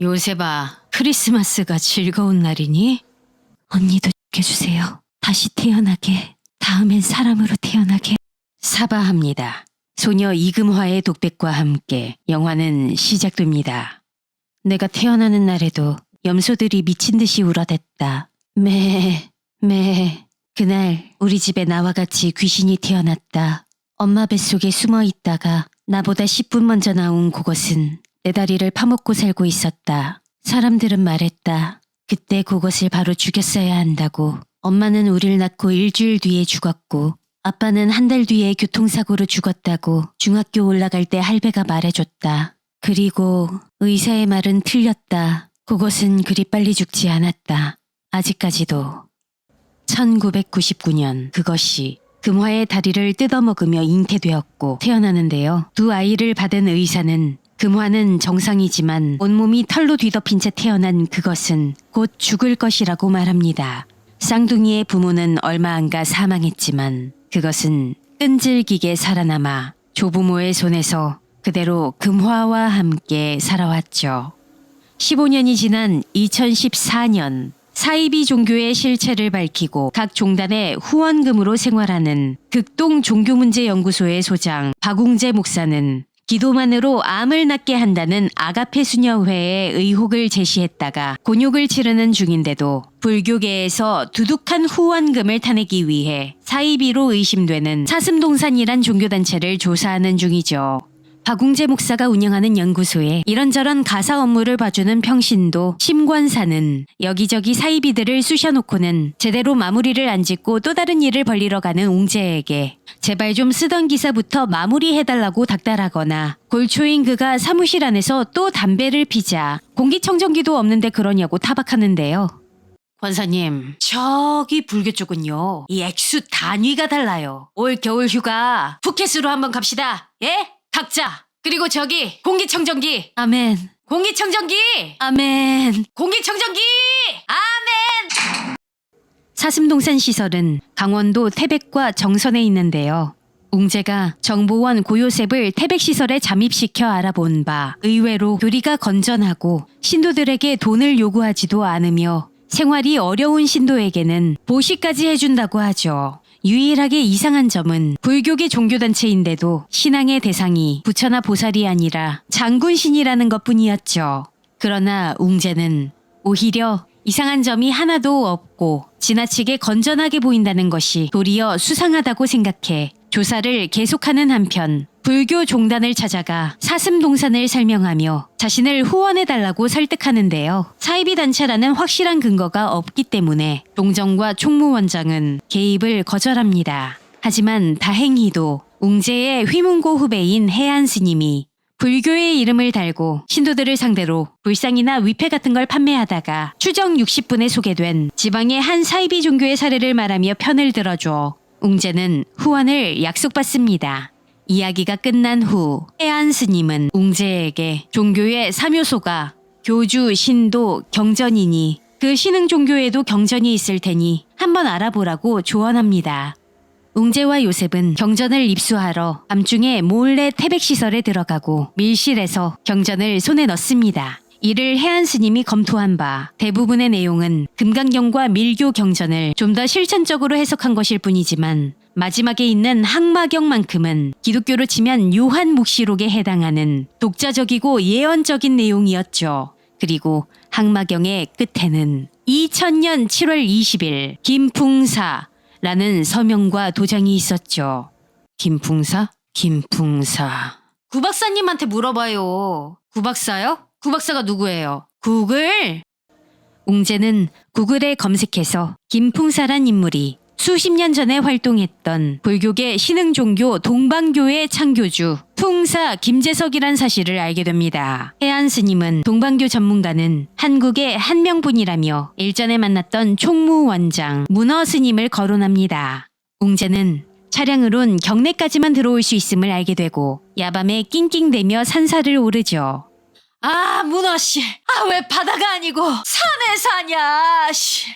요셉아, 크리스마스가 즐거운 날이니? 언니도 해주세요. 다시 태어나게. 다음엔 사람으로 태어나게. 사바합니다. 소녀 이금화의 독백과 함께 영화는 시작됩니다. 내가 태어나는 날에도 염소들이 미친 듯이 울어댔다. 매. 그날 우리 집에 나와 같이 귀신이 태어났다. 엄마 뱃속에 숨어 있다가 나보다 10분 먼저 나온 그것은 내 다리를 파먹고 살고 있었다. 사람들은 말했다. 그때 그것을 바로 죽였어야 한다고. 엄마는 우릴 낳고 일주일 뒤에 죽었고 아빠는 한 달 뒤에 교통사고로 죽었다고 중학교 올라갈 때 할배가 말해줬다. 그리고 의사의 말은 틀렸다. 그것은 그리 빨리 죽지 않았다. 아직까지도. 1999년 그것이 금화의 다리를 뜯어먹으며 잉태되었고 태어나는데요. 두 아이를 받은 의사는 금화는 정상이지만 온몸이 털로 뒤덮인 채 태어난 그것은 곧 죽을 것이라고 말합니다. 쌍둥이의 부모는 얼마 안 가 사망했지만 그것은 끈질기게 살아남아 조부모의 손에서 그대로 금화와 함께 살아왔죠. 15년이 지난 2014년 사이비 종교의 실체를 밝히고 각 종단의 후원금으로 생활하는 극동 종교문제연구소의 소장 박웅재 목사는 기도만으로 암을 낫게 한다는 아가페 수녀회의 의혹을 제시했다가 곤욕을 치르는 중인데도 불교계에서 두둑한 후원금을 타내기 위해 사이비로 의심되는 사슴동산이란 종교단체를 조사하는 중이죠. 박웅재 목사가 운영하는 연구소에 이런저런 가사 업무를 봐주는 평신도 심관사는 여기저기 사이비들을 쑤셔놓고는 제대로 마무리를 안 짓고 또 다른 일을 벌리러 가는 웅재에게 제발 좀 쓰던 기사부터 마무리해달라고 닥달하거나 골초인 그가 사무실 안에서 또 담배를 피자 공기청정기도 없는데 그러냐고 타박하는데요. 권사님, 저기 불교 쪽은요. 이 액수 단위가 달라요. 올 겨울 휴가 푸켓으로 한번 갑시다. 예? 각자. 그리고 저기 공기청정기. 아멘. 공기청정기. 아멘. 공기청정기. 아멘. 사슴동산 시설은 강원도 태백과 정선에 있는데요. 웅재가 정보원 고요셉을 태백시설에 잠입시켜 알아본 바 의외로 교리가 건전하고 신도들에게 돈을 요구하지도 않으며 생활이 어려운 신도에게는 보시까지 해준다고 하죠. 유일하게 이상한 점은 불교계 종교단체인데도 신앙의 대상이 부처나 보살이 아니라 장군신이라는 것뿐이었죠. 그러나 웅재는 오히려 이상한 점이 하나도 없고 지나치게 건전하게 보인다는 것이 도리어 수상하다고 생각해 조사를 계속하는 한편 불교 종단을 찾아가 사슴동산을 설명하며 자신을 후원해달라고 설득하는데요. 사이비 단체라는 확실한 근거가 없기 때문에 동정과 총무원장은 개입을 거절합니다. 하지만 다행히도 웅재의 휘문고 후배인 해안 스님이 불교의 이름을 달고 신도들을 상대로 불상이나 위패 같은 걸 판매하다가 추정 60분에 소개된 지방의 한 사이비 종교의 사례를 말하며 편을 들어줘 웅재는 후원을 약속받습니다. 이야기가 끝난 후 해안 스님은 웅재에게 종교의 3요소가 교주, 신도, 경전이니 그 신흥 종교에도 경전이 있을 테니 한번 알아보라고 조언합니다. 웅재와 요셉은 경전을 입수하러 밤중에 몰래 태백시설에 들어가고 밀실에서 경전을 손에 넣습니다. 이를 해안 스님이 검토한 바 대부분의 내용은 금강경과 밀교 경전을 좀 더 실천적으로 해석한 것일 뿐이지만 마지막에 있는 항마경만큼은 기독교로 치면 요한묵시록에 해당하는 독자적이고 예언적인 내용이었죠. 그리고 항마경의 끝에는 2000년 7월 20일 김풍사라는 서명과 도장이 있었죠. 김풍사? 김풍사. 구박사님한테 물어봐요. 구박사요? 구박사가 누구예요? 구글? 웅재는 구글에 검색해서 김풍사란 인물이 수십 년 전에 활동했던 불교계 신흥종교 동방교의 창교주 풍사 김재석이란 사실을 알게 됩니다. 해안 스님은 동방교 전문가는 한국의 한 명뿐이라며 일전에 만났던 총무원장 문어 스님을 거론합니다. 웅재는 차량으론 경내까지만 들어올 수 있음을 알게 되고 야밤에 낑낑대며 산사를 오르죠. 아, 문어씨. 아, 왜 바다가 아니고 산에 사냐, 씨.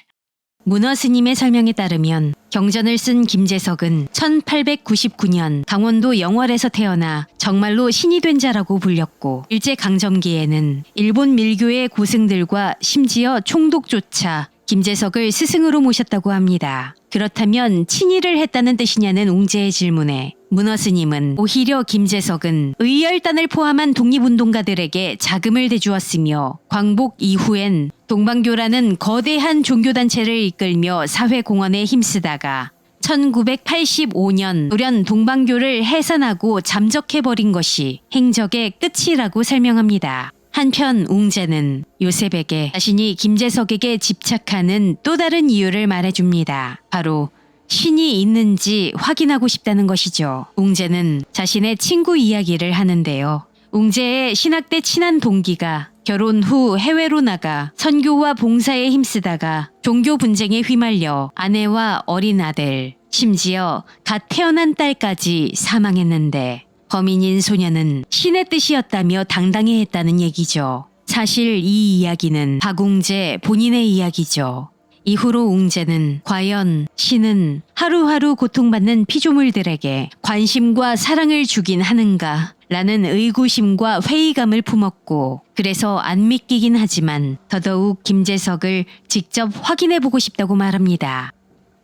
문어 스님의 설명에 따르면 경전을 쓴 김재석은 1899년 강원도 영월에서 태어나 정말로 신이 된 자라고 불렸고 일제강점기에는 일본 밀교의 고승들과 심지어 총독조차 김재석을 스승으로 모셨다고 합니다. 그렇다면 친일을 했다는 뜻이냐는 웅재의 질문에 문어 스님은 오히려 김재석은 의열단을 포함한 독립운동가들에게 자금을 대주었으며 광복 이후엔 동방교라는 거대한 종교단체를 이끌며 사회공헌에 힘쓰다가 1985년 돌연 동방교를 해산하고 잠적해버린 것이 행적의 끝이라고 설명합니다. 한편 웅재는 요셉에게 자신이 김재석에게 집착하는 또 다른 이유를 말해줍니다. 바로 신이 있는지 확인하고 싶다는 것이죠. 웅재는 자신의 친구 이야기를 하는데요. 웅재의 신학대 친한 동기가 결혼 후 해외로 나가 선교와 봉사에 힘쓰다가 종교 분쟁에 휘말려 아내와 어린 아들, 심지어 갓 태어난 딸까지 사망했는데 범인인 소녀는 신의 뜻이었다며 당당해했다는 얘기죠. 사실 이 이야기는 박웅재 본인의 이야기죠. 이후로 웅재는 과연 신은 하루하루 고통받는 피조물들에게 관심과 사랑을 주긴 하는가? 라는 의구심과 회의감을 품었고 그래서 안 믿기긴 하지만 더더욱 김재석을 직접 확인해보고 싶다고 말합니다.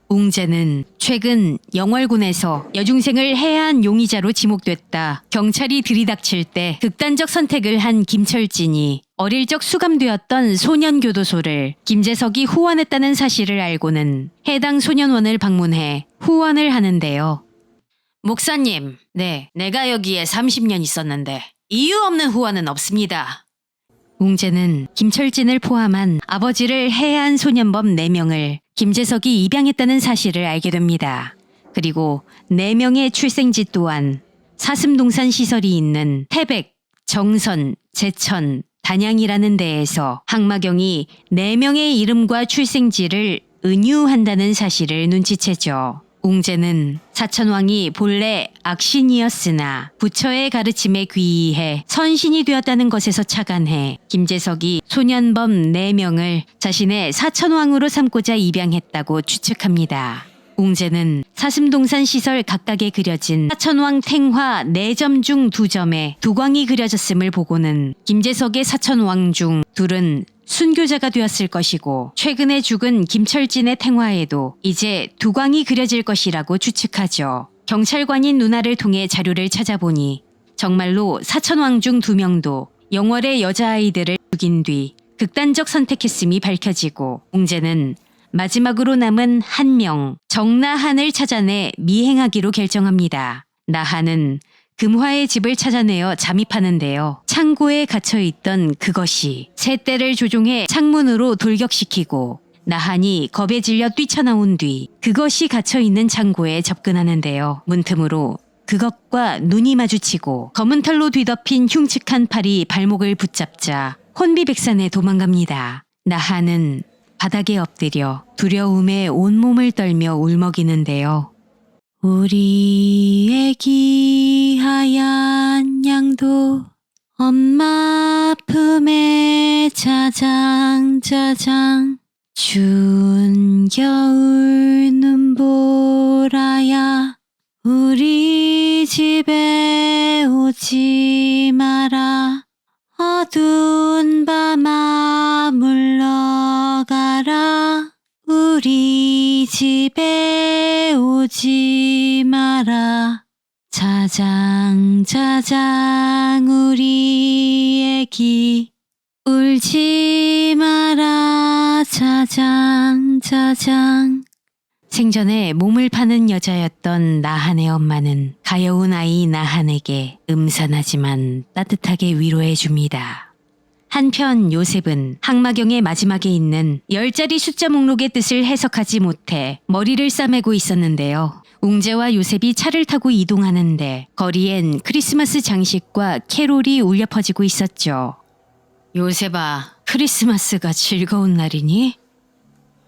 웅재는 최근 영월군에서 여중생을 해한 용의자로 지목됐다. 경찰이 들이닥칠 때 극단적 선택을 한 김철진이 어릴 적 수감되었던 소년교도소를 김재석이 후원했다는 사실을 알고는 해당 소년원을 방문해 후원을 하는데요. 목사님, 네, 내가 여기에 30년 있었는데 이유 없는 후원은 없습니다. 웅재는 김철진을 포함한 아버지를 해한 소년범 4명을 김재석이 입양했다는 사실을 알게 됩니다. 그리고 4명의 출생지 또한 사슴동산 시설이 있는 태백, 정선, 제천, 단양이라는 데에서 항마경이 4명의 이름과 출생지를 은유한다는 사실을 눈치채죠. 웅재는 사천왕이 본래 악신이었으나 부처의 가르침에 귀의해 선신이 되었다는 것에서 착안해 김재석이 소년범 4명을 자신의 사천왕으로 삼고자 입양했다고 추측합니다. 웅재는 사슴동산 시설 각각에 그려진 사천왕 탱화 4점 중 2점에 두광이 그려졌음을 보고는 김재석의 사천왕 중 2은 순교자가 되었을 것이고 최근에 죽은 김철진의 탱화에도 이제 두광이 그려질 것이라고 추측하죠. 경찰관인 누나를 통해 자료를 찾아보니 정말로 사천왕 중 2명도 영월의 여자아이들을 죽인 뒤 극단적 선택했음이 밝혀지고 웅재는 마지막으로 남은 1명 정나한을 찾아내 미행하기로 결정합니다. 나한은 금화의 집을 찾아내어 잠입하는데요. 창고에 갇혀있던 그것이 셋대를 조종해 창문으로 돌격시키고 나한이 겁에 질려 뛰쳐나온 뒤 그것이 갇혀있는 창고에 접근하는데요. 문틈으로 그것과 눈이 마주치고 검은 털로 뒤덮인 흉측한 팔이 발목을 붙잡자 혼비백산에 도망갑니다. 나한은 바닥에 엎드려 두려움에 온몸을 떨며 울먹이는데요. 우리 애기 하얀 양도 엄마 품에 자장자장 추운 겨울 눈보라야 우리 집에 오지 마라 어두운 밤아 물러가라 우리 집에 오지 마라 자장자장 우리 애기 울지 마라 자장자장. 생전에 몸을 파는 여자였던 나한의 엄마는 가여운 아이 나한에게 음산하지만 따뜻하게 위로해 줍니다. 한편 요셉은 항마경의 마지막에 있는 10자리 숫자 목록의 뜻을 해석하지 못해 머리를 싸매고 있었는데요. 웅재와 요셉이 차를 타고 이동하는데 거리엔 크리스마스 장식과 캐롤이 울려 퍼지고 있었죠. 요셉아, 크리스마스가 즐거운 날이니?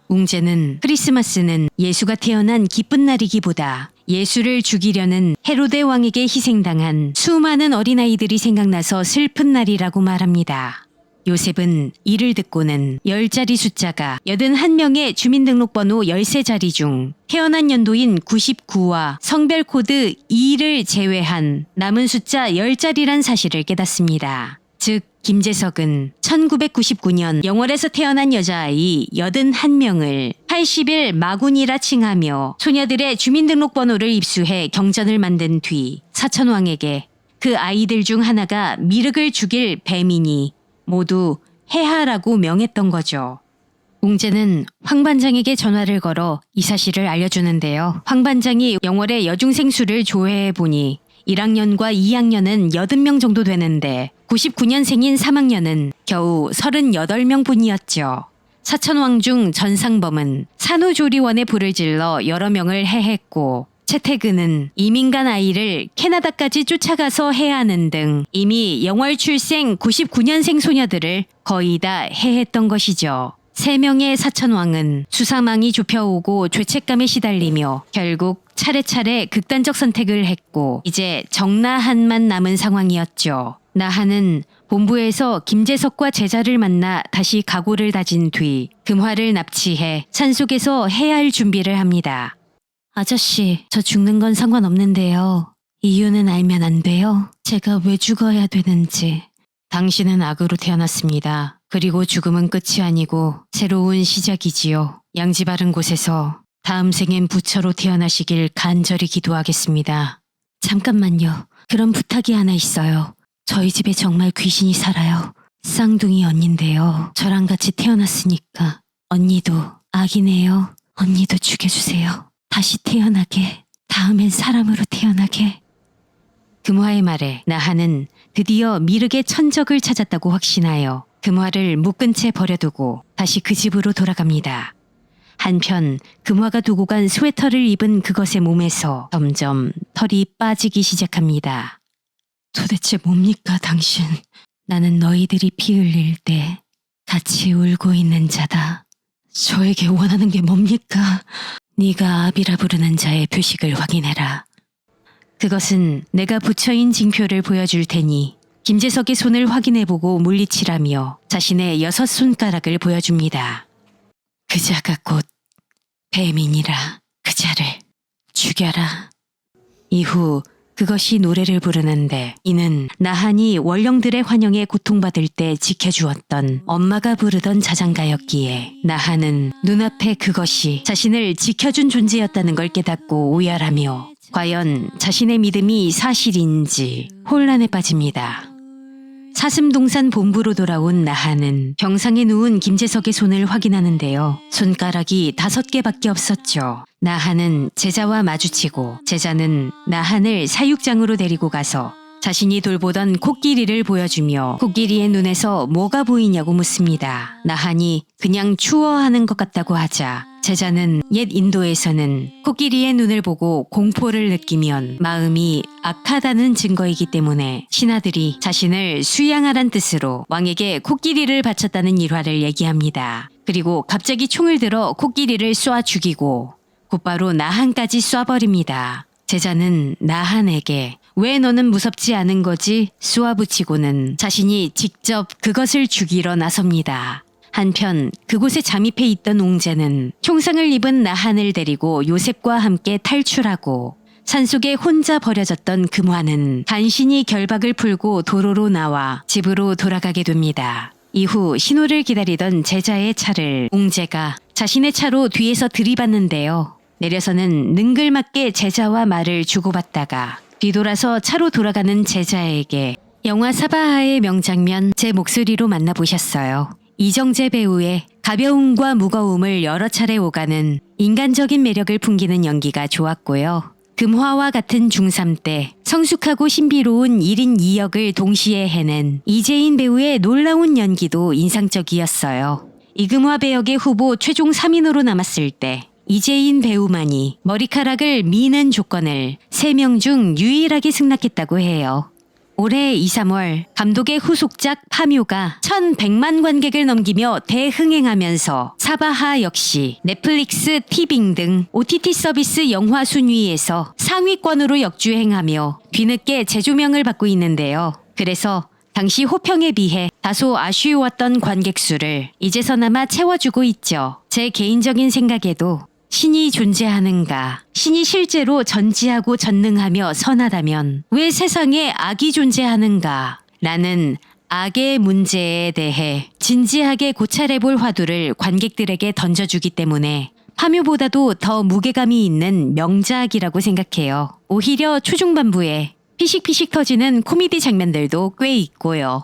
웅재는 크리스마스는 예수가 태어난 기쁜 날이기보다 예수를 죽이려는 헤로데 왕에게 희생당한 수많은 어린아이들이 생각나서 슬픈 날이라고 말합니다. 요셉은 이를 듣고는 10자리 숫자가 81명의 주민등록번호 13자리 중 태어난 연도인 99와 성별 코드 2를 제외한 남은 숫자 10자리란 사실을 깨닫습니다. 즉 김재석은 1999년 영월에서 태어난 여자아이 81명을 80일 마군이라 칭하며 소녀들의 주민등록번호를 입수해 경전을 만든 뒤 사천왕에게 그 아이들 중 하나가 미륵을 죽일 뱀이니 모두 해하라고 명했던 거죠. 웅재는 황 반장에게 전화를 걸어 이 사실을 알려주는데요. 황 반장이 영월의 여중생 수를 조회해 보니 1학년과 2학년은 80명 정도 되는데 99년생인 3학년은 겨우 38명 뿐이었죠. 사천왕 중 전상범은 산후조리원에 불을 질러 여러 명을 해했고 채태근은 이민간 아이를 캐나다까지 쫓아가서 해하는 등 이미 영월 출생 99년생 소녀들을 거의 다 해했던 것이죠. 3명의 사천왕은 수사망이 좁혀오고 죄책감에 시달리며 결국 차례차례 극단적 선택을 했고 이제 정나한만 남은 상황이었죠. 나한은 본부에서 김재석과 제자를 만나 다시 각오를 다진 뒤 금화를 납치해 산속에서 해할 준비를 합니다. 아저씨, 저 죽는 건 상관없는데요. 이유는 알면 안 돼요? 제가 왜 죽어야 되는지. 당신은 악으로 태어났습니다. 그리고 죽음은 끝이 아니고 새로운 시작이지요. 양지 바른 곳에서 다음 생엔 부처로 태어나시길 간절히 기도하겠습니다. 잠깐만요. 그런 부탁이 하나 있어요. 저희 집에 정말 귀신이 살아요. 쌍둥이 언니인데요. 저랑 같이 태어났으니까 언니도 악이네요. 언니도 죽여주세요. 다시 태어나게. 다음엔 사람으로 태어나게. 금화의 말에 나한은 드디어 미륵의 천적을 찾았다고 확신하여 금화를 묶은 채 버려두고 다시 그 집으로 돌아갑니다. 한편 금화가 두고 간 스웨터를 입은 그것의 몸에서 점점 털이 빠지기 시작합니다. 도대체 뭡니까 당신? 나는 너희들이 피 흘릴 때 같이 울고 있는 자다. 저에게 원하는 게 뭡니까? 네가 아비라 부르는 자의 표식을 확인해라. 그것은 내가 부처인 징표를 보여줄 테니 김재석의 손을 확인해보고 물리치라며 자신의 6 손가락을 보여줍니다. 그자가 곧 뱀이니라. 그자를 죽여라. 이후 그것이 노래를 부르는데 이는 나한이 원령들의 환영에 고통받을 때 지켜주었던 엄마가 부르던 자장가였기에 나한은 눈앞에 그것이 자신을 지켜준 존재였다는 걸 깨닫고 오열하며 과연 자신의 믿음이 사실인지 혼란에 빠집니다. 사슴동산 본부로 돌아온 나한은 병상에 누운 김재석의 손을 확인하는데요. 손가락이 5개밖에 없었죠. 나한은 제자와 마주치고 제자는 나한을 사육장으로 데리고 가서 자신이 돌보던 코끼리를 보여주며 코끼리의 눈에서 뭐가 보이냐고 묻습니다. 나한이 그냥 추워하는 것 같다고 하자 제자는 옛 인도에서는 코끼리의 눈을 보고 공포를 느끼면 마음이 악하다는 증거이기 때문에 신하들이 자신을 수양하란 뜻으로 왕에게 코끼리를 바쳤다는 일화를 얘기합니다. 그리고 갑자기 총을 들어 코끼리를 쏴 죽이고 곧바로 나한까지 쏴버립니다. 제자는 나한에게 왜 너는 무섭지 않은 거지? 쏘아붙이고는 자신이 직접 그것을 죽이러 나섭니다. 한편 그곳에 잠입해 있던 웅재는 총상을 입은 나한을 데리고 요셉과 함께 탈출하고 산속에 혼자 버려졌던 금화는 간신히 결박을 풀고 도로로 나와 집으로 돌아가게 됩니다. 이후 신호를 기다리던 제자의 차를 웅재가 자신의 차로 뒤에서 들이받는데요. 내려서는 능글맞게 제자와 말을 주고받다가 뒤돌아서 차로 돌아가는 제자에게 영화 사바하의 명장면 제 목소리로 만나보셨어요. 이정재 배우의 가벼움과 무거움을 여러 차례 오가는 인간적인 매력을 풍기는 연기가 좋았고요. 금화와 같은 중3 때 성숙하고 신비로운 1인 2역을 동시에 해낸 이재인 배우의 놀라운 연기도 인상적이었어요. 이금화 배역의 후보 최종 3인으로 남았을 때 이재인 배우만이 머리카락을 미는 조건을 3명 중 유일하게 승낙했다고 해요. 올해 2, 3월 감독의 후속작 파묘가 1100만 관객을 넘기며 대흥행하면서 사바하 역시 넷플릭스, 티빙 등 OTT 서비스 영화 순위에서 상위권으로 역주행하며 뒤늦게 재조명을 받고 있는데요. 그래서 당시 호평에 비해 다소 아쉬웠던 관객 수를 이제서나마 채워주고 있죠. 제 개인적인 생각에도 신이 존재하는가? 신이 실제로 전지하고 전능하며 선하다면 왜 세상에 악이 존재하는가? 라는 악의 문제에 대해 진지하게 고찰해볼 화두를 관객들에게 던져주기 때문에 파묘보다도 더 무게감이 있는 명작이라고 생각해요. 오히려 초중반부에 피식피식 터지는 코미디 장면들도 꽤 있고요.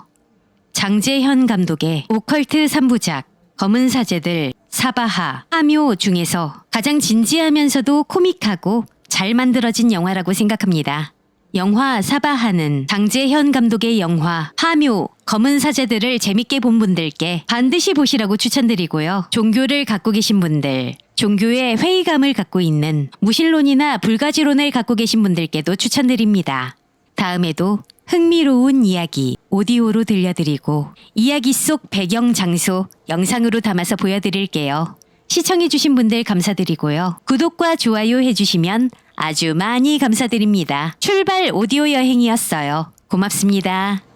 장재현 감독의 오컬트 3부작, 검은 사제들, 사바하, 파묘 중에서 가장 진지하면서도 코믹하고 잘 만들어진 영화라고 생각합니다. 영화 사바하는 장재현 감독의 영화 파묘, 검은 사제들을 재밌게 본 분들께 반드시 보시라고 추천드리고요. 종교를 갖고 계신 분들, 종교에 회의감을 갖고 있는 무신론이나 불가지론을 갖고 계신 분들께도 추천드립니다. 다음에도 흥미로운 이야기 오디오로 들려드리고 이야기 속 배경 장소 영상으로 담아서 보여드릴게요. 시청해주신 분들 감사드리고요. 구독과 좋아요 해주시면 아주 많이 감사드립니다. 출발 오디오 여행이었어요. 고맙습니다.